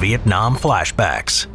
Vietnam flashbacks.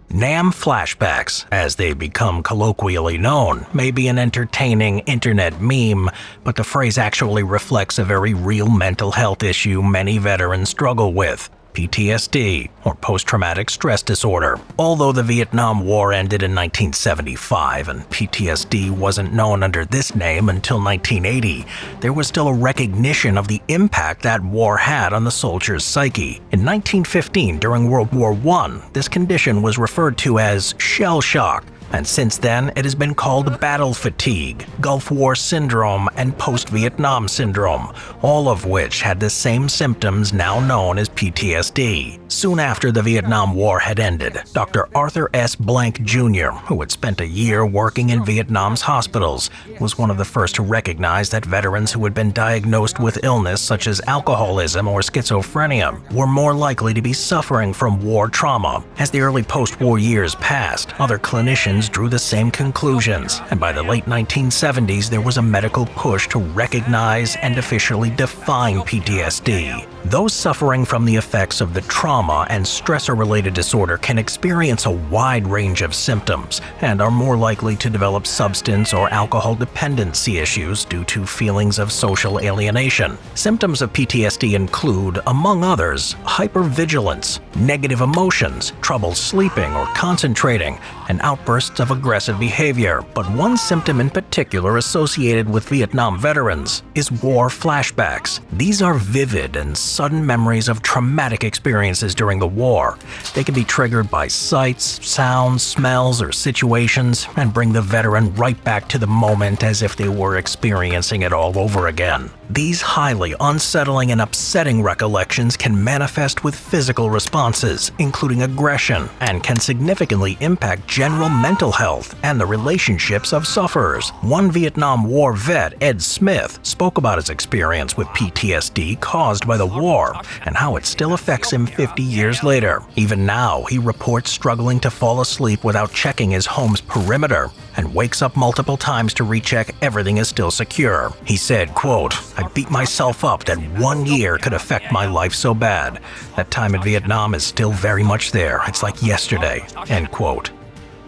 Nam flashbacks, as they become colloquially known, may be an entertaining internet meme, but the phrase actually reflects a very real mental health issue many veterans struggle with: PTSD, or post-traumatic stress disorder. Although the Vietnam War ended in 1975 and PTSD wasn't known under this name until 1980, there was still a recognition of the impact that war had on the soldier's psyche. In 1915, during World War I, this condition was referred to as shell shock, and since then it has been called battle fatigue, Gulf War syndrome, and post-Vietnam syndrome, all of which had the same symptoms now known as PTSD. Soon after the Vietnam War had ended, Dr. Arthur S. Blank Jr., who had spent a year working in Vietnam's hospitals, was one of the first to recognize that veterans who had been diagnosed with illness such as alcoholism or schizophrenia were more likely to be suffering from war trauma. As the early post-war years passed, other clinicians drew the same conclusions, and by the late 1970s there was a medical push to recognize and officially define PTSD. Those suffering from the effects of the trauma and stressor-related disorder can experience a wide range of symptoms and are more likely to develop substance or alcohol dependency issues due to feelings of social alienation. Symptoms of PTSD include, among others, hypervigilance, negative emotions, trouble sleeping or concentrating, and outbursts of aggressive behavior. But one symptom in particular associated with Vietnam veterans is war flashbacks. These are vivid and sudden memories of traumatic experiences during the war. They can be triggered by sights, sounds, smells, or situations, and bring the veteran right back to the moment as if they were experiencing it all over again. These highly unsettling and upsetting recollections can manifest with physical responses, including aggression, and can significantly impact general mental health and the relationships of sufferers. One Vietnam War vet, Ed Smith, spoke about his experience with PTSD caused by the war and how it still affects him 50 years later. Even now, he reports struggling to fall asleep without checking his home's perimeter and wakes up multiple times to recheck everything is still secure. He said, quote, "I beat myself up that 1 year could affect my life so bad. That time in Vietnam is still very much there. It's like yesterday," end quote.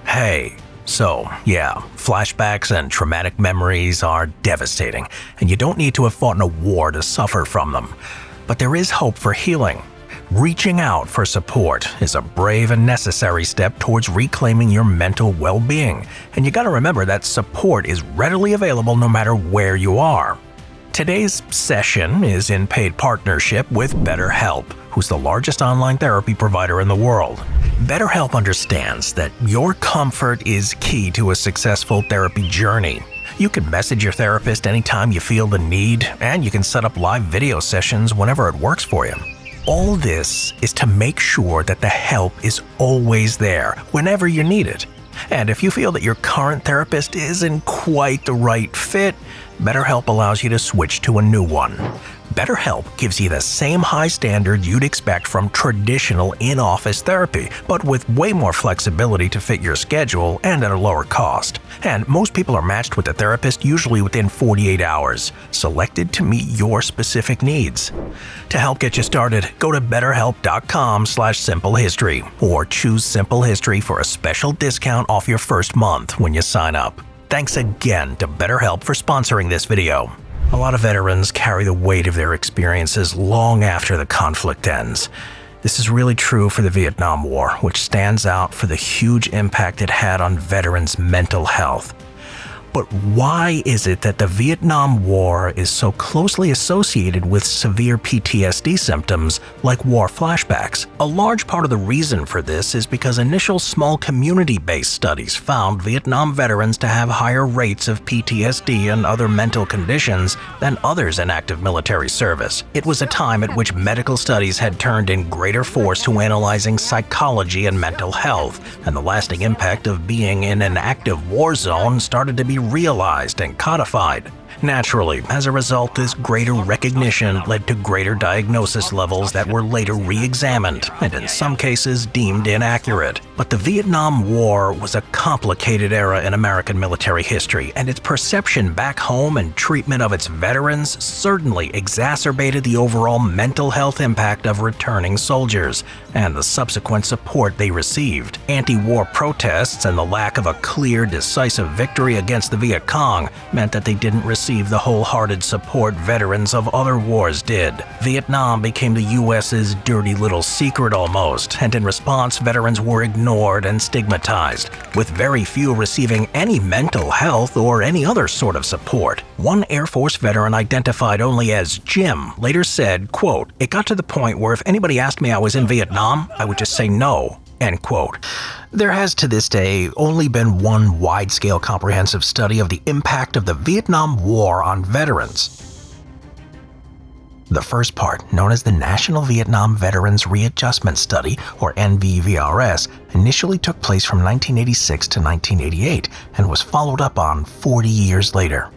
Hey. So, yeah, flashbacks and traumatic memories are devastating, and you don't need to have fought in a war to suffer from them. But there is hope for healing. Reaching out for support is a brave and necessary step towards reclaiming your mental well-being, and you gotta remember that support is readily available no matter where you are. Today's session is in paid partnership with BetterHelp, who's the largest online therapy provider in the world. BetterHelp understands that your comfort is key to a successful therapy journey. You can message your therapist anytime you feel the need, and you can set up live video sessions whenever it works for you. All this is to make sure that the help is always there whenever you need it. And if you feel that your current therapist isn't quite the right fit, BetterHelp allows you to switch to a new one. BetterHelp gives you the same high standard you'd expect from traditional in-office therapy, but with way more flexibility to fit your schedule and at a lower cost. And most people are matched with a therapist usually within 48 hours, selected to meet your specific needs. To help get you started, go to betterhelp.com/simplehistory or choose Simple History for a special discount off your first month when you sign up. Thanks again to BetterHelp for sponsoring this video. A lot of veterans carry the weight of their experiences long after the conflict ends. This is really true for the Vietnam War, which stands out for the huge impact it had on veterans' mental health. But why is it that the Vietnam War is so closely associated with severe PTSD symptoms like war flashbacks? A large part of the reason for this is because initial small community-based studies found Vietnam veterans to have higher rates of PTSD and other mental conditions than others in active military service. It was a time at which medical studies had turned in greater force to analyzing psychology and mental health, and the lasting impact of being in an active war zone started to be realized and codified. Naturally, as a result, this greater recognition led to greater diagnosis levels that were later re-examined and in some cases deemed inaccurate. But the Vietnam War was a complicated era in American military history, and its perception back home and treatment of its veterans certainly exacerbated the overall mental health impact of returning soldiers and the subsequent support they received. Anti-war protests and the lack of a clear, decisive victory against the Viet Cong meant that they didn't receive the wholehearted support veterans of other wars did. Vietnam became the US's dirty little secret almost, and in response, veterans were ignored and stigmatized, with very few receiving any mental health or any other sort of support. One Air Force veteran identified only as Jim later said, quote, "It got to the point where if anybody asked me I was in Vietnam, I would just say no." End quote. There has to this day only been one wide-scale comprehensive study of the impact of the Vietnam War on veterans. The first part, known as the National Vietnam Veterans Readjustment Study, or NVVRS, initially took place from 1986 to 1988 and was followed up on 40 years later.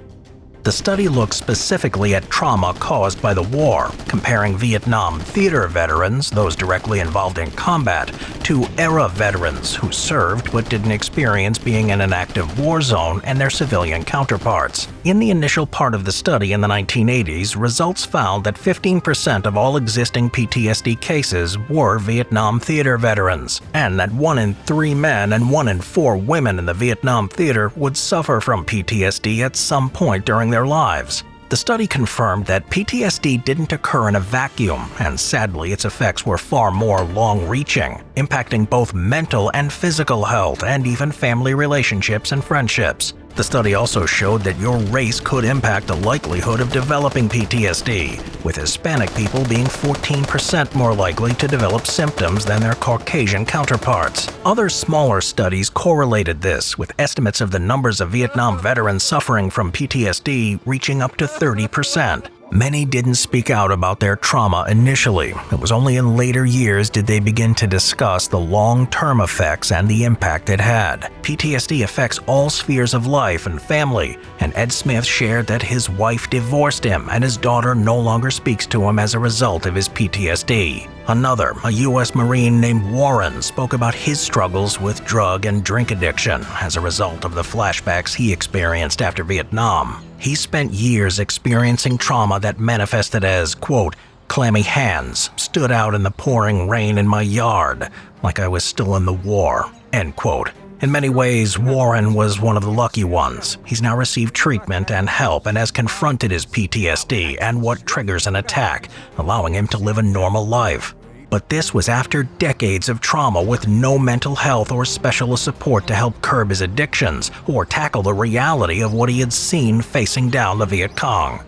The study looked specifically at trauma caused by the war, comparing Vietnam theater veterans, those directly involved in combat, to era veterans who served but didn't experience being in an active war zone and their civilian counterparts. In the initial part of the study in the 1980s, results found that 15% of all existing PTSD cases were Vietnam theater veterans, and that 1 in 3 men and 1 in 4 women in the Vietnam theater would suffer from PTSD at some point during their lives. The study confirmed that PTSD didn't occur in a vacuum, and sadly its effects were far more long-reaching, impacting both mental and physical health and even family relationships and friendships. The study also showed that your race could impact the likelihood of developing PTSD, with Hispanic people being 14% more likely to develop symptoms than their Caucasian counterparts. Other smaller studies correlated this, with estimates of the numbers of Vietnam veterans suffering from PTSD reaching up to 30%. Many didn't speak out about their trauma initially. It was only in later years did they begin to discuss the long-term effects and the impact it had. PTSD affects all spheres of life and family, and Ed Smith shared that his wife divorced him and his daughter no longer speaks to him as a result of his PTSD. Another, a U.S. Marine named Warren, spoke about his struggles with drug and drink addiction as a result of the flashbacks he experienced after Vietnam. He spent years experiencing trauma that manifested as, quote, "clammy hands stood out in the pouring rain in my yard, like I was still in the war," end quote. In many ways, Warren was one of the lucky ones. He's now received treatment and help and has confronted his PTSD and what triggers an attack, allowing him to live a normal life. But this was after decades of trauma with no mental health or specialist support to help curb his addictions or tackle the reality of what he had seen facing down the Viet Cong.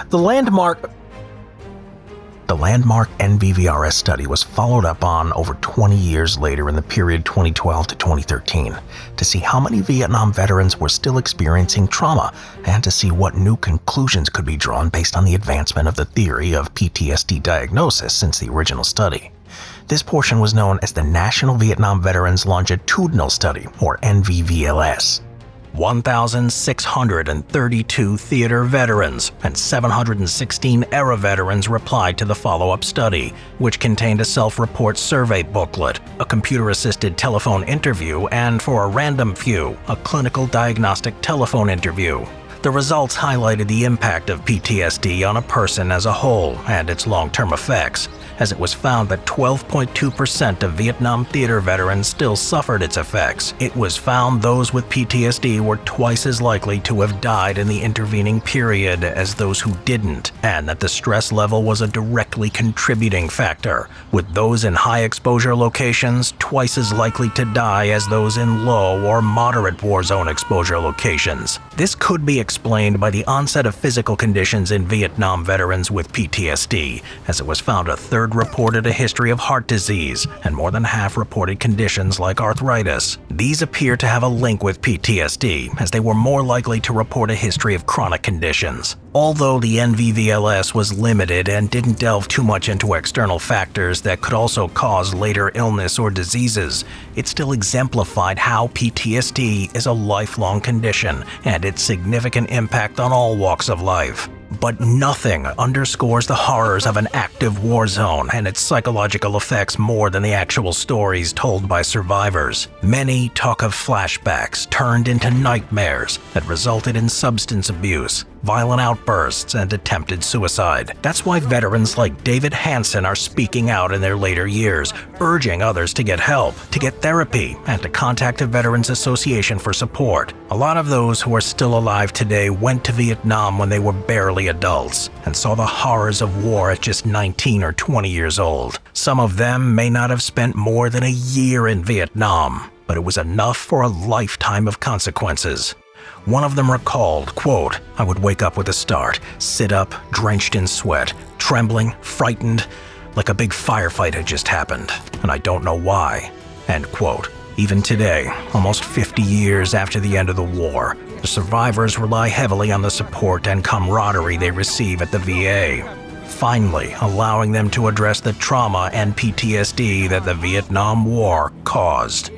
The landmark NVVRS study was followed up on over 20 years later in the period 2012 to 2013 to see how many Vietnam veterans were still experiencing trauma and to see what new conclusions could be drawn based on the advancement of the theory of PTSD diagnosis since the original study. This portion was known as the National Vietnam Veterans Longitudinal Study, or NVVLS. 1,632 theater veterans and 716 era veterans replied to the follow-up study, which contained a self-report survey booklet, a computer-assisted telephone interview, and for a random few, a clinical diagnostic telephone interview. The results highlighted the impact of PTSD on a person as a whole and its long-term effects, as it was found that 12.2% of Vietnam theater veterans still suffered its effects. It was found those with PTSD were twice as likely to have died in the intervening period as those who didn't, and that the stress level was a directly contributing factor, with those in high-exposure locations twice as likely to die as those in low or moderate war zone exposure locations. This could be explained by the onset of physical conditions in Vietnam veterans with PTSD, as it was found a third reported a history of heart disease, and more than half reported conditions like arthritis. These appear to have a link with PTSD, as they were more likely to report a history of chronic conditions. Although the NVVLS was limited and didn't delve too much into external factors that could also cause later illness or diseases, it still exemplified how PTSD is a lifelong condition and its significant impact on all walks of life. But nothing underscores the horrors of an active war zone and its psychological effects more than the actual stories told by survivors. Many talk of flashbacks turned into nightmares that resulted in substance abuse, violent outbursts, and attempted suicide. That's why veterans like David Hansen are speaking out in their later years, urging others to get help, to get therapy, and to contact a Veterans Association for support. A lot of those who are still alive today went to Vietnam when they were barely adults and saw the horrors of war at just 19 or 20 years old. Some of them may not have spent more than a year in Vietnam, but it was enough for a lifetime of consequences. One of them recalled, quote, "I would wake up with a start, sit up, drenched in sweat, trembling, frightened, like a big firefight had just happened, and I don't know why," end quote. Even today, almost 50 years after the end of the war, the survivors rely heavily on the support and camaraderie they receive at the VA, finally allowing them to address the trauma and PTSD that the Vietnam War caused.